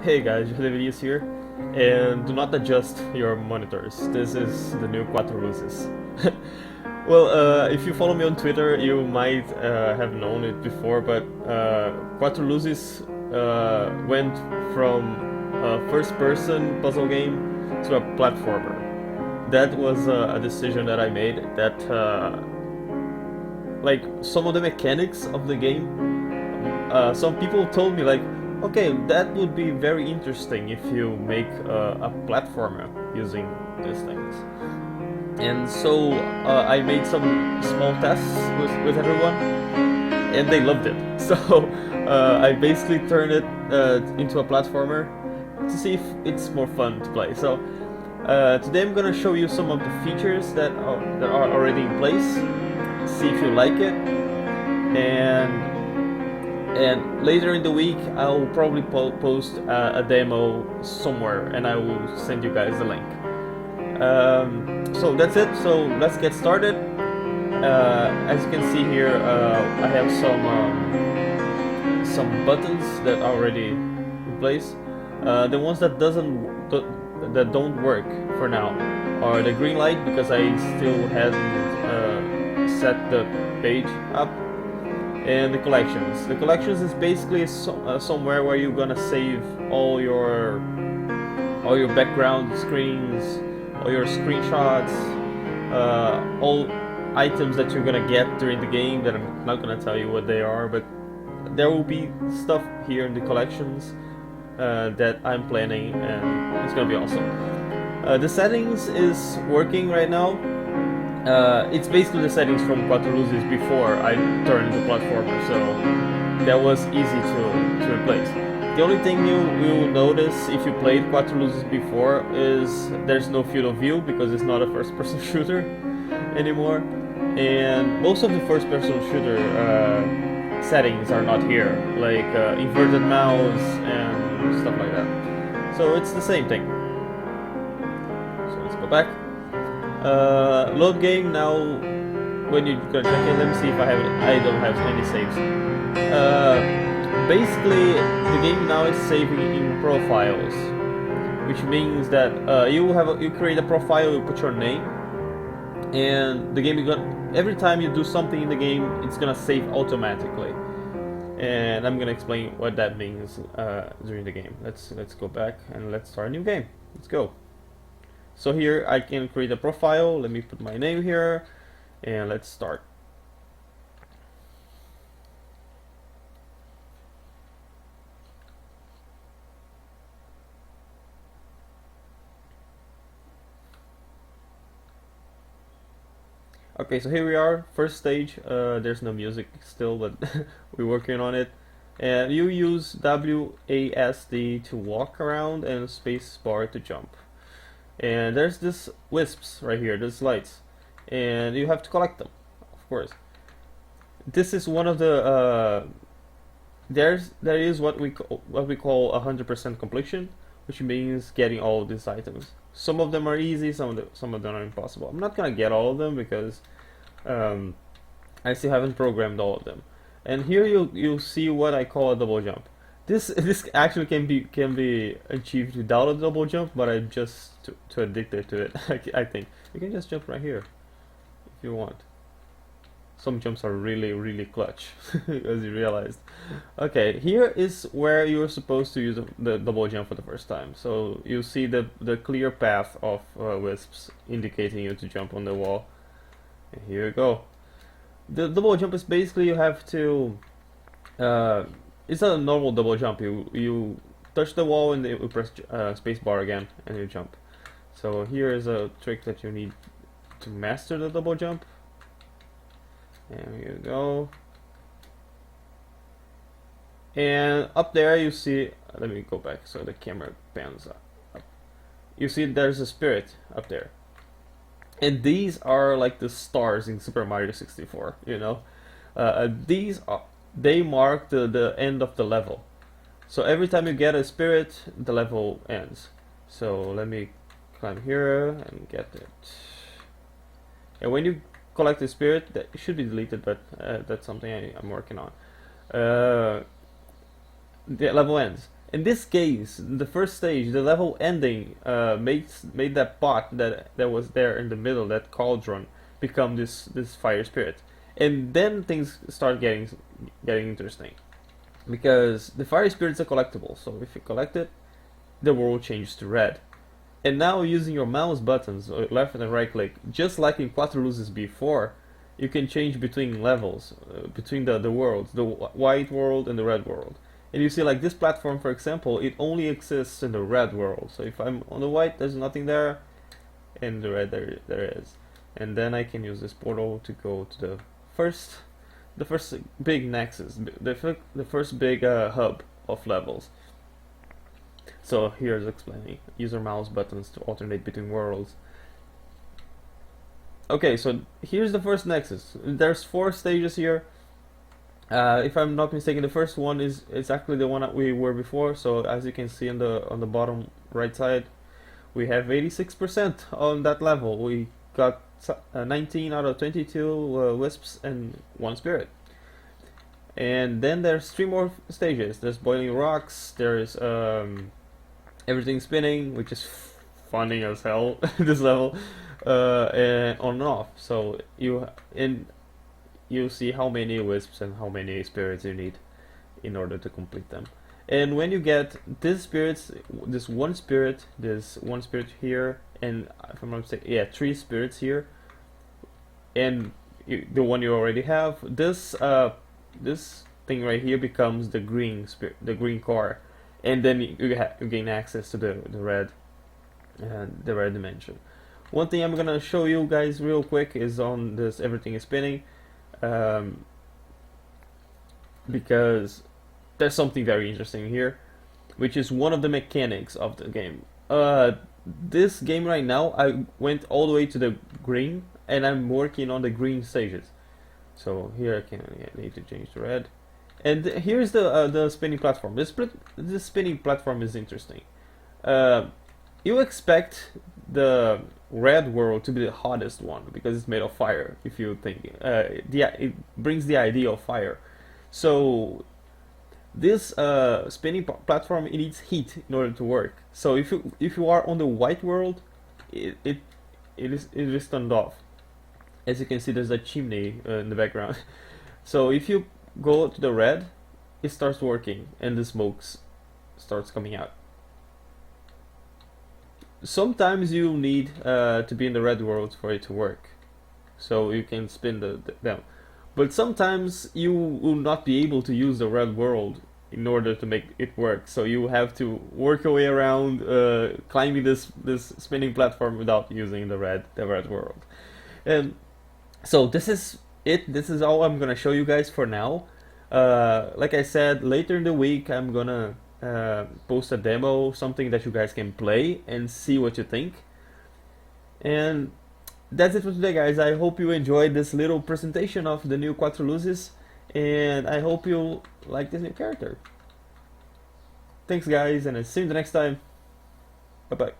Hey guys, José here, and do not adjust your monitors. This is the new Quatro Luzes. Well, if you follow me on Twitter, you might have known it before, but Quatro Luzes went from a first-person puzzle game to a platformer. That was a decision that I made. That like some of the mechanics of the game, some people told me like, okay, that would be very interesting if you make a platformer using these things. And so I made some small tests with everyone, and they loved it. So I basically turned it into a platformer to see if it's more fun to play. So today I'm gonna show you some of the features that are already in place. See if you like it, and later in the week I'll probably post a demo somewhere, and I will send you guys the link. So that's it. So let's get started. As you can see here, I have some buttons that are already in place. The ones that don't work for now are the green light, because I still hadn't set the page up, and the collections. The collections is basically somewhere where you're gonna save all your background screens, all your screenshots, all items that you're gonna get during the game that I'm not gonna tell you what they are, but there will be stuff here in the collections that I'm planning, and it's gonna be awesome. The settings is working right now. It's basically the settings from Quatro Luzes before I turned into platformer, so that was easy to replace. The only thing you will notice if you played Quatro Luzes before is there's no field of view, because it's not a first-person shooter anymore, and most of the first-person shooter settings are not here, like inverted mouse and stuff like that. So it's the same thing. So let's go back. Load game now. When you go check in, let me see if I don't have any saves. Basically, the game now is saving in profiles, which means that you create a profile, you put your name, and the game is gonna, every time you do something in the game, it's gonna save automatically. And I'm gonna explain what that means during the game. Let's go back and let's start a new game. Let's go. So here I can create a profile. Let me put my name here, and let's start. Okay, so here we are, first stage. There's no music still, but we're working on it. And you use WASD to walk around and space bar to jump. And there's this wisps right here, these lights, and you have to collect them, of course. This is one of the there is what we call 100% completion, which means getting all of these items. Some of them are easy, some of them are impossible. I'm not gonna get all of them because um, I still haven't programmed all of them. And here you'll see what I call a double jump. This actually can be achieved without a double jump, but I'm just too addicted to it. I think you can just jump right here if you want. Some jumps are really clutch, as you realized. Okay, here is where you're supposed to use the double jump for the first time. So you see the clear path of wisps indicating you to jump on the wall. And here you go. The double jump is basically you have to. It's not a normal double jump. You touch the wall and you press space bar again and you jump. So here is a trick that you need to master the double jump. There you go. And up there you see, let me go back so the camera pans up. You see there's a spirit up there. And these are like the stars in Super Mario 64, you know? They mark the end of the level. So every time you get a spirit, the level ends. So let me climb here and get it. And when you collect the spirit, that should be deleted, but that's something I'm working on. The level ends, In this case, the first stage, the level ending, made that pot that was there in the middle, that cauldron, become this fire spirit, and then things start getting interesting, because the fire spirit is a collectible. So if you collect it, the world changes to red. And now using your mouse buttons, left and right click, just like in Quatro Luzes before, you can change between levels, between the worlds, the white world and the red world. And you see, like this platform, for example, it only exists in the red world. So if I'm on the white, there's nothing there, and the red there is. And then I can use this portal to go to the first big nexus, the first big hub of levels. So here's explaining. Use your mouse buttons to alternate between worlds. Okay, so here's the first nexus. There's 4 stages here. If I'm not mistaken, the first one is exactly the one that we were before. So as you can see on the bottom right side, we have 86% on that level. We got 19 out of 22 wisps and 1 spirit. And then there's 3 more stages. There's boiling rocks. There's everything spinning, which is funny as hell. This level, and on and off. So you see how many wisps and how many spirits you need in order to complete them. And when you get these spirits, this one spirit here, and if I'm not mistaken, yeah, 3 spirits here, and the one you already have, this thing right here becomes the green core, and then you gain access to the red dimension. One thing I'm gonna show you guys real quick is on this everything is spinning. Because there's something very interesting here, which is one of the mechanics of the game. This game right now, I went all the way to the green, and I'm working on the green stages. So here I need to change to red, and here's the spinning platform. This spinning platform is interesting. You expect the red world to be the hottest one because it's made of fire. If you think, it brings the idea of fire. So this spinning platform, it needs heat in order to work. So if you are on the white world, it is turned off. As you can see, there's a chimney in the background. So if you go to the red, it starts working and the smokes starts coming out. Sometimes you need to be in the red world for it to work, so you can spin them. But sometimes you will not be able to use the red world in order to make it work. So you have to work your way around climbing this spinning platform without using the red world. And so this is it. This is all I'm gonna show you guys for now. Like I said, later in the week I'm gonna post a demo, something that you guys can play and see what you think. And that's it for today, guys. I hope you enjoyed this little presentation of the new Quatro Luzes, and I hope you like this new character. Thanks, guys, and I'll see you the next time. Bye bye.